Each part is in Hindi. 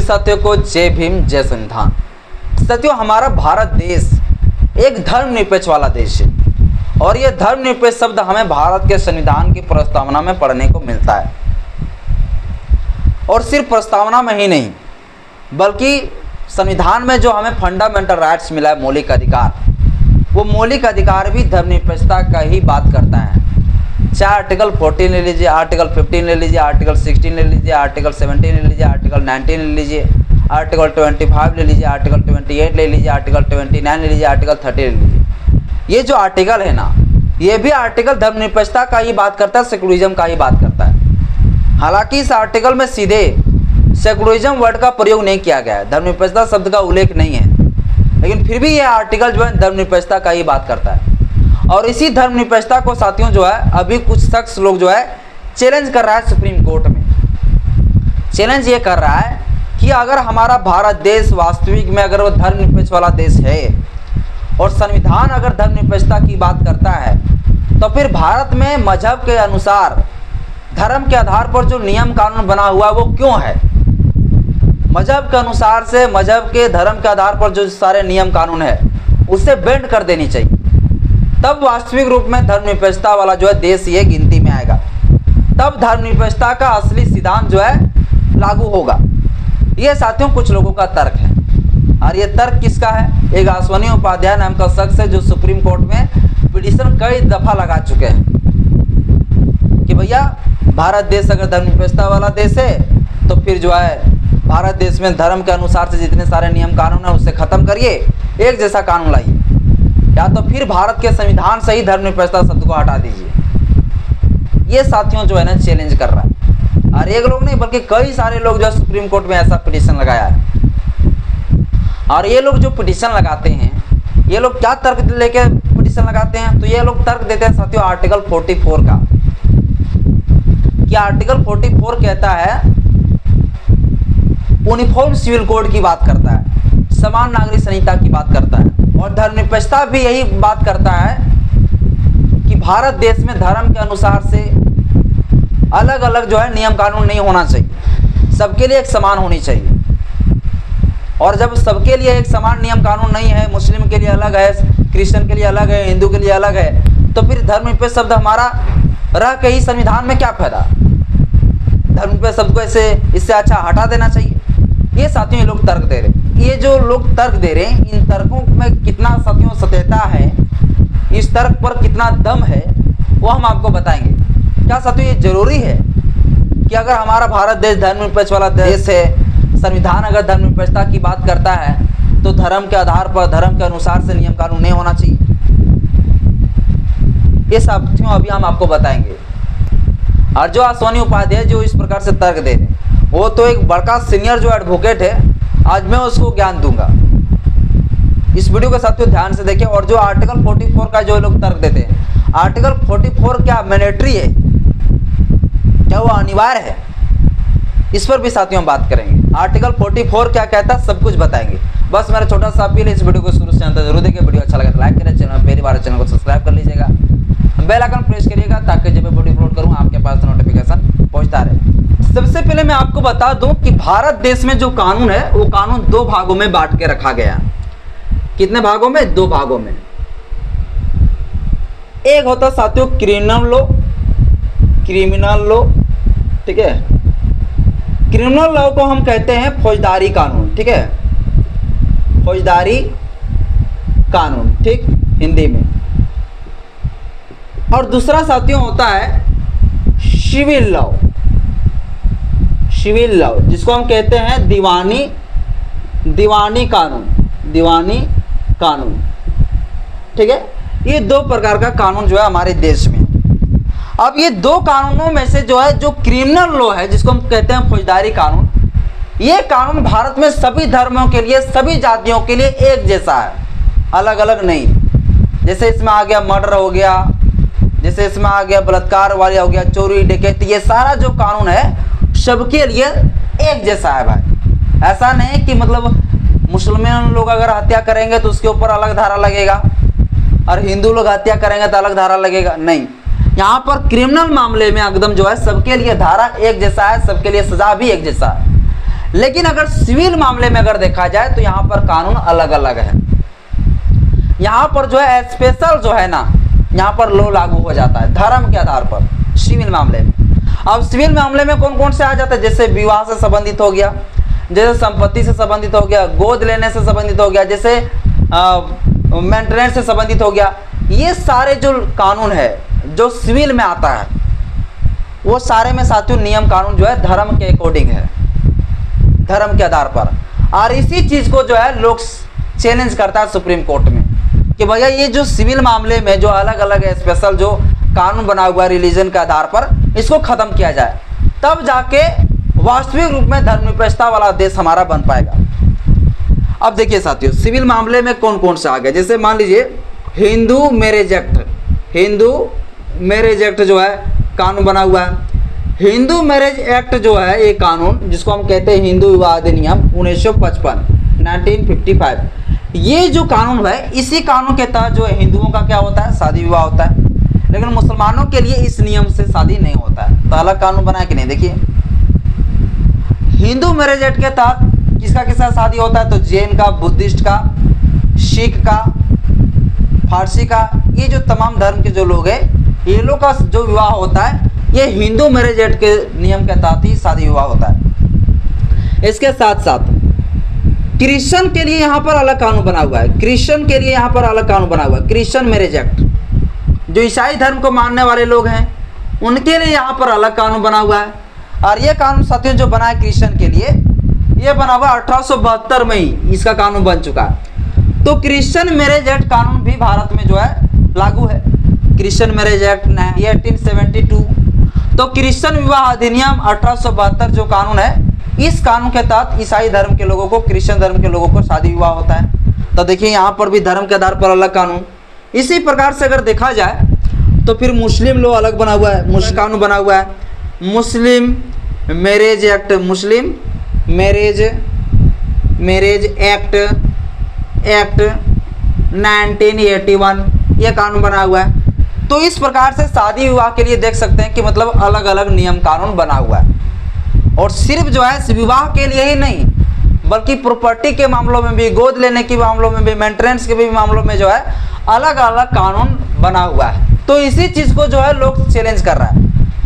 साथियों को जय भीम जय संविधान। साथियों, हमारा भारत देश एक धर्मनिरपेक्ष वाला देश है और यह धर्मनिरपेक्ष शब्द हमें भारत के संविधान की प्रस्तावना में पढ़ने को मिलता है। और सिर्फ प्रस्तावना में ही नहीं बल्कि संविधान में जो हमें फंडामेंटल राइट्स मिला है, मौलिक अधिकार, वो मौलिक अधिकार भी धर्मनिरपेक्षता का ही बात करता है। चाहे आर्टिकल 14 ले लीजिए, आर्टिकल 15 ले लीजिए, आर्टिकल 16 ले लीजिए, आर्टिकल 17 ले लीजिए, आर्टिकल 19 ले लीजिए, आर्टिकल 25 ले लीजिए, आर्टिकल 28 ले लीजिए, आर्टिकल 29 ले लीजिए, आर्टिकल 30 ले लीजिए। ये जो आर्टिकल है ना, ये भी आर्टिकल धर्मनिरपेक्षता का ही बात करता है, सेकुलरिज्म का ही बात करता है। हालांकि इस आर्टिकल में सीधे सेकुलरिज्म वर्ड का प्रयोग नहीं किया गया है, धर्मनिरपेक्षता शब्द का उल्लेख नहीं है, लेकिन फिर भी यह आर्टिकल जो है धर्मनिरपेक्षता का ही बात करता है। और इसी धर्मनिरपेक्षता को साथियों जो है अभी कुछ शख्स लोग जो है चैलेंज कर रहा है सुप्रीम कोर्ट में। चैलेंज ये कर रहा है कि अगर हमारा भारत देश वास्तविक में अगर वो धर्मनिरपेक्ष वाला देश है और संविधान अगर धर्मनिरपेक्षता की बात करता है, तो फिर भारत में मजहब के अनुसार धर्म के आधार पर जो नियम कानून बना हुआ है वो क्यों है? मजहब के अनुसार से, मजहब के धर्म के आधार पर जो सारे नियम कानून है उसे बेंड कर देनी चाहिए, तब वास्तविक रूप में धर्मनिरपेक्षता वाला जो है देश ये गिनती में आएगा, तब धर्मनिरपेक्षता का असली सिद्धांत जो है लागू होगा। ये साथियों कुछ लोगों का तर्क है। और ये तर्क किसका है? एक अश्वनी उपाध्याय नाम का शख्स है जो सुप्रीम कोर्ट में पिटीशन कई दफा लगा चुके हैं कि भैया भारत देश अगर धर्मनिरपेक्षता वाला देश है तो फिर जो है भारत देश में धर्म के अनुसार से जितने सारे नियम कानून है उससे खत्म करिए, एक जैसा कानून लाइए, या तो फिर भारत के संविधान से ही धर्मनिरपेक्षता शब्द को हटा दीजिए। ये साथियों जो है ना चैलेंज कर रहा है। और एक लोग नहीं बल्कि कई सारे लोग जो है सुप्रीम कोर्ट में ऐसा पिटीशन लगाया है। और ये लोग जो पिटीशन लगाते हैं, ये लोग क्या तर्क लेके पिटीशन लगाते हैं? तो ये लोग तर्क देते हैं साथियों आर्टिकल 44 का, कि आर्टिकल 44 कहता है यूनिफॉर्म सिविल कोड की बात करता है, समान नागरिक संहिता की बात करता है। और धर्मनिरपेक्षता भी यही बात करता है कि भारत देश में धर्म के अनुसार से अलग अलग जो है नियम कानून नहीं होना चाहिए, सबके लिए एक समान होनी चाहिए। और जब सबके लिए एक समान नियम कानून नहीं है, मुस्लिम के लिए अलग है, क्रिश्चियन के लिए अलग है, हिंदू के लिए अलग है, तो फिर धर्मनिरपेक्ष शब्द हमारा रह के ही संविधान में क्या फायदा? धर्मनिरपेक्ष शब्द को इससे अच्छा हटा देना चाहिए। ये साथियों ये लोग तर्क दे रहे हैं। ये जो लोग तर्क दे रहे हैं, इन तर्कों में कितना साथियों सत्यता है, इस तर्क पर कितना दम है, वो हम आपको बताएंगे। क्या साथियों ये जरूरी है कि अगर हमारा भारत देश धर्मनिरपेक्ष वाला देश है, संविधान अगर धर्मनिरपेक्षता की बात करता है, तो धर्म के आधार पर, धर्म के अनुसार से नियम कानून नहीं होना चाहिए? ये साथियों अभी हम आपको बताएंगे। और जो अश्वनी उपाध्याय जो इस प्रकार से तर्क दे रहे हैं, वो तो एक बड़का सीनियर जो एडवोकेट है, आज मैं उसको ज्ञान दूंगा। इस वीडियो के साथियों ध्यान से देखिए। और जो आर्टिकल 44 का जो लोग तर्क देते हैं, आर्टिकल 44 क्या मैंडेटरी है, क्या वो अनिवार्य है? इस पर भी साथियों हम बात करेंगे। आर्टिकल 44 क्या कहता है सब कुछ बताएंगे। बस मेरा छोटा सा अपील है, इस वीडियो को शुरू से अंत तक जरूर देखिए। वीडियो अच्छा लगे तो लाइक करें, चैनल पहली बार चैनल को सब्सक्राइब कर लीजिएगा, बेल आइकन प्रेस करिएगा ताकि जब मैं वीडियो अपलोड करूँ आपके पास नोटिफिकेशन पहुंचता रहे। सबसे पहले मैं आपको बता दूं कि भारत देश में जो कानून है वो कानून 2 भागों में बांट के रखा गया। कितने भागों में? 2 भागों में। एक होता साथियों क्रिमिनल लॉ, ठीक है। क्रिमिनल लॉ को हम कहते हैं फौजदारी कानून, ठीक है, फौजदारी कानून, ठीक, हिंदी में। और दूसरा साथियों होता है सिविल लॉ, जिसको हम कहते हैं दीवानी कानून, ठीक है। ये 2 प्रकार का कानून जो है हमारे देश में। अब ये 2 कानूनों में से जो है, जो क्रिमिनल लॉ है जिसको हम कहते हैं फौजदारी कानून, ये कानून भारत में सभी धर्मों के लिए, सभी जातियों के लिए एक जैसा है, अलग अलग नहीं। जैसे इसमें आ गया मर्डर हो गया, जैसे इसमें आ गया बलात्कार वाला हो गया, चोरी डकैती, ये सारा जो कानून है सबके लिए एक जैसा है भाई। ऐसा नहीं कि मतलब मुसलमान लोग अगर हत्या करेंगे तो उसके ऊपर अलग धारा लगेगा और हिंदू लोग हत्या करेंगे तो अलग धारा लगेगा, नहीं। यहाँ पर क्रिमिनल मामले में एकदम जो है सबके लिए धारा एक जैसा है, सबके लिए सजा भी एक जैसा है। लेकिन अगर सिविल मामले में अगर देखा जाए तो यहाँ पर कानून अलग अलग है। यहाँ पर जो है स्पेशल जो है ना, यहाँ पर लॉ लागू हो जाता है धर्म के आधार पर सिविल मामले में। अब सिविल मामले में कौन कौन से आ जाता है, जैसे विवाह से संबंधित हो गया, जैसे संपत्ति से संबंधित हो गया, गोद लेने से संबंधित हो गया, जैसे मेंटेनेंस से संबंधित हो गया। ये सारे जो कानून है जो सिविल में आता है वो सारे में साथियों नियम कानून जो है धर्म के अकॉर्डिंग है, धर्म के आधार पर। और इसी चीज को जो है लोग चैलेंज करता है सुप्रीम कोर्ट में कि भैया ये जो सिविल मामले में जो अलग अलग स्पेशल जो कानून बना हुआ है रिलीजन के आधार पर, इसको खत्म किया जाए, तब जाके वास्तविक रूप में धर्मनिरपेक्षता वाला देश हमारा बन पाएगा। अब देखिए साथियों सिविल मामले में कौन कौन से आ गए, जैसे मान लीजिए Hindu marriage act, Hindu marriage act जो है कानून बना हुआ है। हिंदू मैरिज एक्ट जो है ये कानून जिसको हम कहते हैं हिंदू विवाह अधिनियम 1955 1955, ये जो कानून है इसी कानून के तहत जो है हिंदुओं का क्या होता है, शादी विवाह होता है। लेकिन मुसलमानों के लिए इस नियम से शादी नहीं होता है, तो अलग कानून बनाया कि नहीं। देखिए हिंदू मैरिज एक्ट के तहत किसका किसका शादी होता है, तो जैन का, बुद्धिस्ट का, सिख का, फारसी का, ये जो तमाम धर्म के जो लोग हैं ये लोग का जो विवाह होता है ये हिंदू मैरिज एक्ट के नियम के तहत ही शादी विवाह होता है। इसके साथ साथ क्रिश्चियन के लिए यहाँ पर अलग कानून बना हुआ है, क्रिश्चियन के लिए यहाँ पर अलग कानून बना हुआ है, क्रिश्चियन मैरिज एक्ट। जो ईसाई धर्म को मानने वाले लोग हैं उनके लिए यहाँ पर अलग कानून बना हुआ है। और ये कानून साथियों जो बना है क्रिश्चियन के लिए, ये बना हुआ 1872 में ही इसका कानून बन चुका है। तो क्रिश्चियन मैरिज एक्ट कानून भी भारत में जो है लागू है, क्रिश्चियन मैरिज एक्ट 1872। तो क्रिश्चियन विवाह अधिनियम 1872 जो कानून है, इस कानून के तहत ईसाई धर्म के लोगों को, क्रिश्चियन धर्म के लोगों को शादी विवाह होता है। तो देखिए यहाँ पर भी धर्म के आधार पर अलग कानून। इसी प्रकार से अगर देखा जाए तो फिर मुस्लिम लॉ अलग बना हुआ है, मुस्लिम कानून बना हुआ है, मुस्लिम मैरिज एक्ट, मुस्लिम मैरिज एक्ट 1981 ये कानून बना हुआ है। तो इस प्रकार से शादी विवाह के लिए देख सकते हैं कि मतलब अलग अलग नियम कानून बना हुआ है। और सिर्फ जो है विवाह के लिए ही नहीं बल्कि प्रॉपर्टी के मामलों में भी, गोद लेने के मामलों में भी, मेंटेनेंस के भी मामलों में जो है अलग अलग कानून बना हुआ है। तो इसी चीज को जो है लोग चैलेंज कर रहा है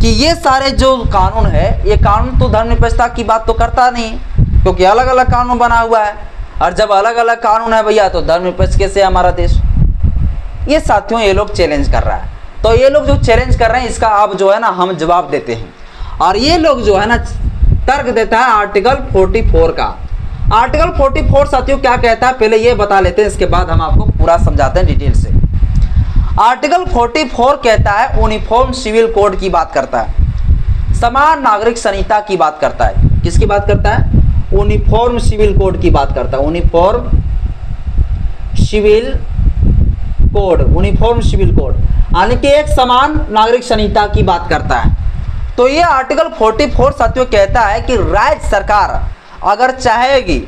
कि ये सारे जो कानून है ये कानून तो धर्मनिरपेक्षता की बात तो करता नहीं, क्योंकि अलग अलग कानून बना हुआ है। और जब अलग अलग कानून है भैया तो धर्मनिरपेक्ष कैसे है हमारा देश। ये साथियों ये लोग चैलेंज कर रहा है। तो ये लोग जो चैलेंज कर रहे हैं इसका अब जो है ना हम जवाब देते हैं। और ये लोग जो है ना तर्क देता है आर्टिकल 44 का। आर्टिकल 44 साथियों क्या कहता है पहले ये बता लेते हैं, इसके बाद हम आपको पूरा समझाते हैं डिटेल से। आर्टिकल 44 कहता है यूनिफॉर्म सिविल कोड की बात करता है, समान नागरिक संहिता की बात करता है। किसकी बात करता है? यूनिफॉर्म सिविल कोड की बात करता है। Uniform civil code, uniform civil code यानी कि एक समान नागरिक संहिता की बात करता है। तो ये आर्टिकल 44 साथियों कहता है कि राज्य सरकार अगर चाहेगी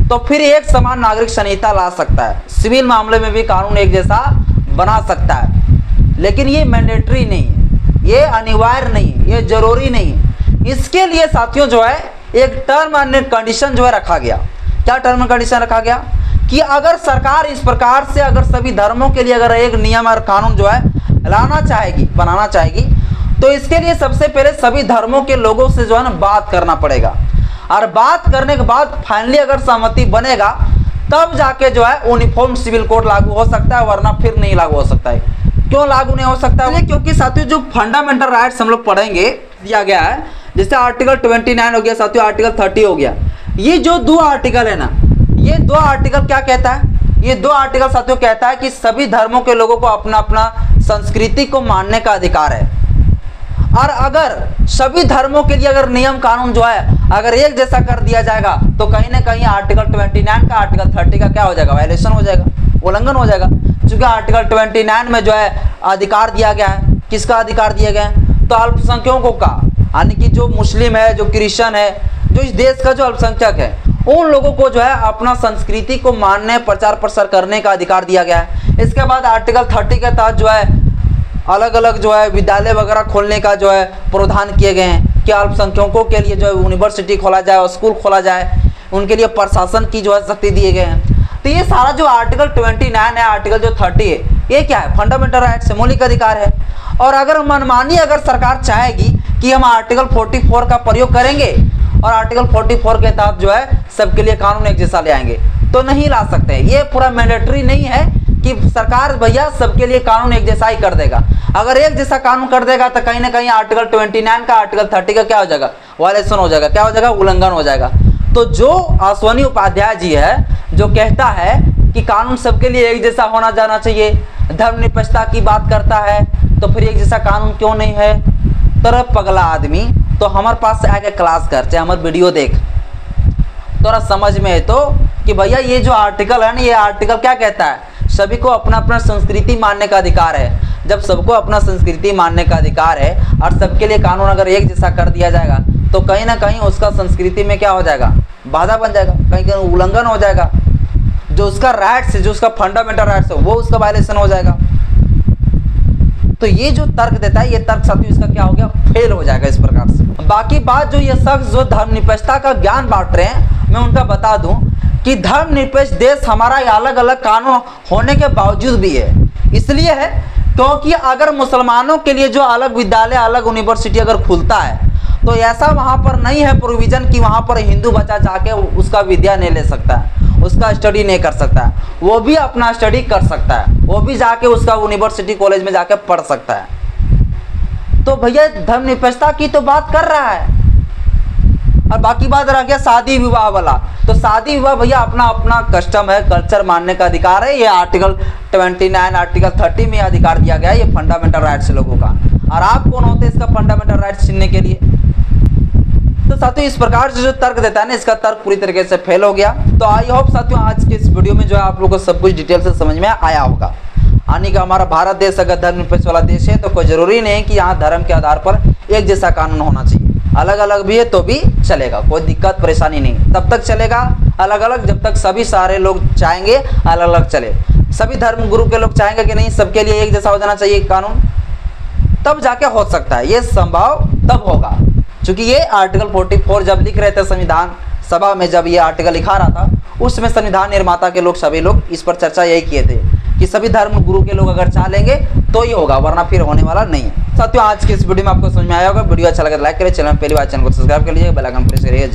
तो फिर एक समान नागरिक संहिता ला सकता है, सिविल मामले में भी कानून एक जैसा बना सकता है। लेकिन ये मैंडेटरी नहीं है, ये अनिवार्य नहीं है, ये जरूरी नहीं है। इसके लिए साथियों जो है एक टर्म एंड कंडीशन जो है रखा गया। क्या टर्म एंड कंडीशन रखा गया? कि अगर सरकार इस प्रकार से अगर सभी धर्मों के लिए अगर एक नियम और कानून जो है लाना चाहेगी, बनाना चाहेगी, तो इसके लिए सबसे पहले सभी धर्मों के लोगों से जो है ना बात करना पड़ेगा। और बात करने के बाद फाइनली अगर सहमति बनेगा तब जाके जो है यूनिफॉर्म सिविल कोड लागू हो सकता है, वरना फिर नहीं लागू हो सकता है। क्यों लागू नहीं हो सकता है? क्योंकि साथियों जो फंडामेंटल राइट्स हम लोग पढ़ेंगे दिया गया है, जैसे आर्टिकल 29 हो गया साथियों, आर्टिकल 30 हो गया। ये जो दो आर्टिकल है ना, ये दो आर्टिकल क्या कहता है? ये दो आर्टिकल साथियों कहता है कि सभी धर्मों के लोगों को अपना अपना संस्कृति को मानने का अधिकार है। और अगर सभी धर्मों के लिए अगर नियम कानून जो है अगर एक जैसा कर दिया जाएगा तो कहीं ना कहीं आर्टिकल 29 का आर्टिकल 30 का क्या हो जाएगा? वायलेशन हो जाएगा, उल्लंघन हो जाएगा। क्योंकि आर्टिकल 29 में जो है अधिकार दिया गया है, किसका अधिकार दिया गया है? तो अल्पसंख्यकों का, यानी कि जो मुस्लिम है, जो क्रिश्चियन है, जो इस देश का जो अल्पसंख्यक है, उन लोगों को जो है अपना संस्कृति को मानने, प्रचार प्रसार करने का अधिकार दिया गया है। इसके बाद आर्टिकल 30 के तहत जो है अलग अलग जो है विद्यालय वगैरह खोलने का जो है प्रावधान किए गए हैं। कि अल्पसंख्यकों के लिए जो है यूनिवर्सिटी खोला जाए और स्कूल खोला जाए, उनके लिए प्रशासन की जो है शक्ति दिए गए हैं। तो ये सारा जो आर्टिकल 29 है, आर्टिकल जो 30 है, ये क्या है? फंडामेंटल राइट्स है, मौलिक अधिकार है। और अगर मनमानी अगर सरकार चाहेगी कि हम आर्टिकल 44 का प्रयोग करेंगे और आर्टिकल 44 के तहत जो है सबके लिए कानून एक जैसा ले आएंगे, तो नहीं ला सकते। ये पूरा मैंडेटरी नहीं है कि सरकार भैया सबके लिए कानून एक जैसा ही कर देगा। अगर एक जैसा कानून कर देगा तो कहीं ना कहीं आर्टिकल 29 का, आर्टिकल 30 का क्या हो जाएगा? वायलेशन हो जाएगा। क्या हो जाएगा? उल्लंघन हो जाएगा। तो जो अश्वनी उपाध्याय जी है, जो कहता है कि कानून सबके लिए एक जैसा होना जाना चाहिए, धर्मनिरपेक्षता की बात करता है, तो फिर एक जैसा कानून क्यों नहीं है? तोरा पगला आदमी, तो हमारे पास से आके क्लास कर, चाहे हमारे वीडियो देख, तोरा समझ में है तो कि भैया ये जो आर्टिकल है ना, ये आर्टिकल क्या कहता है? सभी को अपना अपना संस्कृति मानने का अधिकार है। जब सबको अपना संस्कृति मानने का अधिकार है और सबके लिए कानून अगर एक जैसा कर दिया जाएगा, तो कहीं ना कहीं उसका संस्कृति में क्या हो जाएगा? बाधा बन जाएगा, कहीं कहीं उल्लंघन हो जाएगा। जो उसका राइट्स है, जो उसका फंडामेंटल राइट्स है, वो उसका वायलेशन हो जाएगा। तो ये जो तर्क देता है, ये तर्क साथियों इसका क्या हो गया? फेल हो जाएगा इस प्रकार से। बाकी बात जो ये शख्स जो धर्मनिरपेक्षता का ज्ञान बांट रहे हैं, मैं उनका बता दूं कि धर्मनिरपेक्ष देश हमारा अलग अलग कानून होने के बावजूद भी है। इसलिए है क्योंकि अगर मुसलमानों के लिए जो अलग विद्यालय, अलग यूनिवर्सिटी अगर खुलता है, तो ऐसा वहाँ पर नहीं है प्रोविजन कि वहाँ पर हिंदू बच्चा जाके उसका विद्या नहीं ले सकता है, उसका स्टडी नहीं कर सकता है। वो भी अपना स्टडी कर सकता है, वो भी जाके उसका यूनिवर्सिटी कॉलेज में जाके पढ़ सकता है। तो भैया धर्मनिरपेक्षता की तो बात कर रहा है। और बाकी बात रह गया शादी विवाह वाला, तो शादी विवाह भैया अपना अपना कस्टम है, कल्चर मानने का अधिकार है। ये आर्टिकल 29, आर्टिकल 30 में अधिकार दिया गया है, ये फंडामेंटल राइट्स लोगों का। और आप कौन होते हैं इसका फंडामेंटल राइट्स छीनने के लिए? तो साथियों इस प्रकार से जो तर्क देता है ना, इसका तर्क पूरी तरीके से फेल हो गया। तो आई होप साथियों आज के इस वीडियो में जो है आप लोगों को सब कुछ डिटेल से समझ में आया होगा। यानी कि हमारा भारत देश अगर धर्मनिरपेक्ष वाला देश है, तो कोई जरूरी नहीं कि यहाँ धर्म के आधार पर एक जैसा कानून होना चाहिए। अलग अलग भी है तो भी चलेगा, कोई दिक्कत परेशानी नहीं। तब तक चलेगा अलग अलग जब तक सभी सारे लोग चाहेंगे अलग अलग चले। सभी धर्म गुरु के लोग चाहेंगे कि नहीं सबके लिए एक जैसा हो जाना चाहिए कानून, तब जाके हो सकता है। ये संभव तब होगा, क्योंकि ये आर्टिकल 44 जब लिख रहे थे संविधान सभा में, जब ये आर्टिकल लिखा रहा था, उसमें संविधान निर्माता के लोग सभी लोग इस पर चर्चा यही किए थे कि सभी धर्म गुरु के लोग अगर चाह लेंगे तो ये होगा, वरना फिर होने वाला नहीं है। साथियों आज के इस वीडियो में आपको समझ में आया होगा। वीडियो अच्छा लगा तो लाइक करें, चैनल पहली बार चैनल को सब्सक्राइब कर लीजिए, बेल आइकन प्रेस करिए।